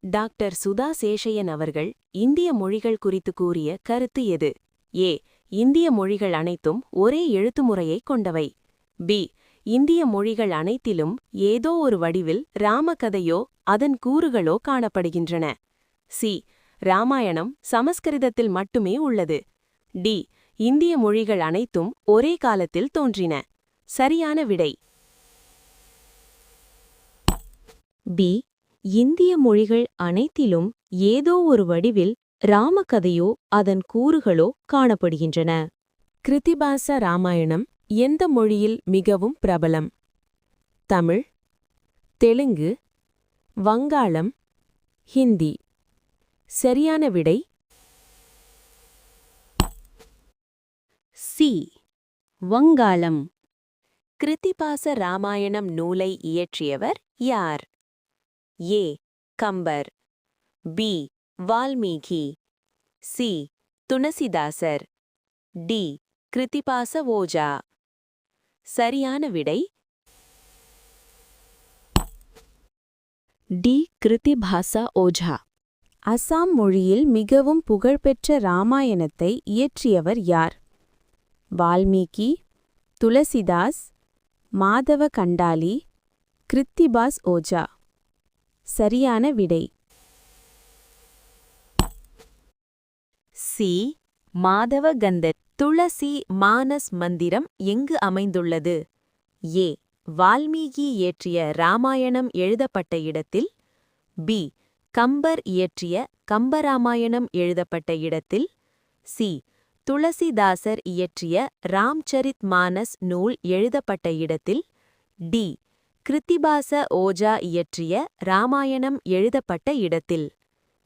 Doctor Sudha Seshaiyan அவர்கள் இந்திய மொழிகள் குறித்து கூறிய கருத்து எது? ஏ. இந்திய மொழிகள் அனைத்தும் ஒரே எழுத்துமுறையைக் கொண்டவை. பி. இந்திய மொழிகள் அனைத்திலும் ஏதோ ஒரு வடிவில் ராமகதையோ அதன் கூறுகளோ காணப்படுகின்றன. சி. ராமாயணம் சமஸ்கிருதத்தில் மட்டுமே உள்ளது. டி. இந்திய மொழிகள் அனைத்தும் ஒரே காலத்தில் தோன்றின. சரியான விடை பி. இந்திய மொழிகள் அனைத்திலும் ஏதோ ஒரு வடிவில் ராமகதையோ அதன் கூறுகளோ காணப்படுகின்றன. கிருத்திபாச ராமாயணம் எந்த மொழியில் மிகவும் பிரபலம்? தமிழ், தெலுங்கு, வங்காளம், ஹிந்தி. சரியான விடை சி. வங்காளம். கிருத்திபாச ராமாயணம் நூலை இயற்றியவர் யார்? A. Kambar. B. Valmiki. C. Tulsidas. D. Krittibas Ojha. சரியான விடை டி. கிருத்திபாச ஓஜா. அசாம் மொழியில் மிகவும் புகழ்பெற்ற ராமாயணத்தை இயற்றியவர் யார்? வால்மீகி, துளசிதாஸ், மாதவ கண்டாலி, கிருத்திபாஸ் ஓஜா. சரியான விடை சி. மாதவகந்தர். துளசி மானஸ் மந்திரம் எங்கு அமைந்துள்ளது? ஏ. வால்மீகி இயற்றிய ராமாயணம் எழுதப்பட்ட இடத்தில். பி. கம்பர் இயற்றிய கம்பராமாயணம் எழுதப்பட்ட இடத்தில். சி. துளசிதாசர் இயற்றிய ராம்சரித் மானஸ் நூல் எழுதப்பட்ட இடத்தில். டி. கிருத்திபாச ஓஜா இயற்றிய ராமாயணம் எழுதப்பட்ட இடத்தில்.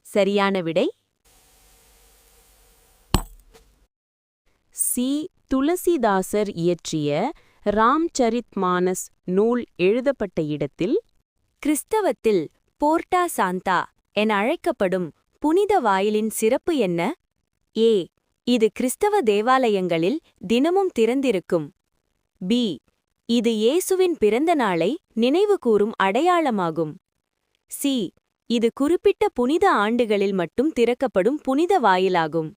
சரியான விடை சி. துளசிதாசர் இயற்றிய ராம்சரித் மானஸ் நூல் எழுதப்பட்ட இடத்தில். கிறிஸ்தவத்தில் போர்ட்டா சாந்தா என அழைக்கப்படும் புனித வாயிலின் சிறப்பு என்ன? ஏ. இது கிறிஸ்தவ தேவாலயங்களில் தினமும் திறந்திருக்கும். பி. இது இயேசுவின் பிறந்த நாளை நினைவுகூரும் அடையாளமாகும். சி. இது குறிப்பிட்ட புனித ஆண்டுகளில் மட்டும் திறக்கப்படும் புனித வாயிலாகும்.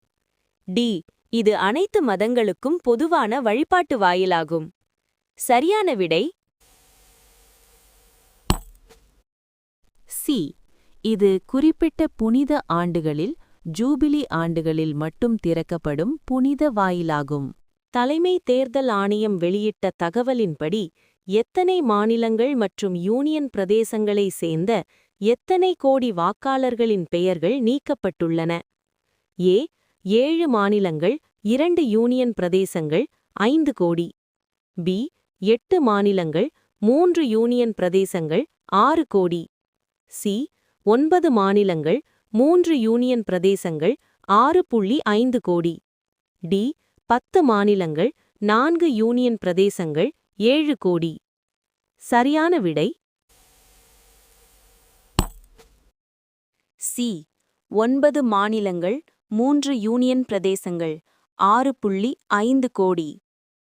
டி. இது அனைத்து மதங்களுக்கும் பொதுவான வழிபாட்டு வாயிலாகும். சரியான விடை சி. இது குறிப்பிட்ட புனித ஆண்டுகளில் ஜூபிலி ஆண்டுகளில் மட்டும் திறக்கப்படும் புனித வாயிலாகும். தலைமை தேர்தல் ஆணையம் வெளியிட்ட தகவலின்படி எத்தனை மாநிலங்கள் மற்றும் யூனியன் பிரதேசங்களை சேர்ந்த எத்தனை கோடி வாக்காளர்களின் பெயர்கள் நீக்கப்பட்டுள்ளன? ஏ. 7 மாநிலங்கள், 2 யூனியன் பிரதேசங்கள், 5 கோடி. பி. 8 மாநிலங்கள், 3 யூனியன் பிரதேசங்கள், 6 கோடி. சி. 9 மாநிலங்கள், 3 யூனியன் பிரதேசங்கள், 6.5 கோடி. டி. 10 மாநிலங்கள், 4 யூனியன் பிரதேசங்கள், 7 கோடி. சரியான விடை சி. 9 மாநிலங்கள், 3 யூனியன் பிரதேசங்கள், 6.5 கோடி.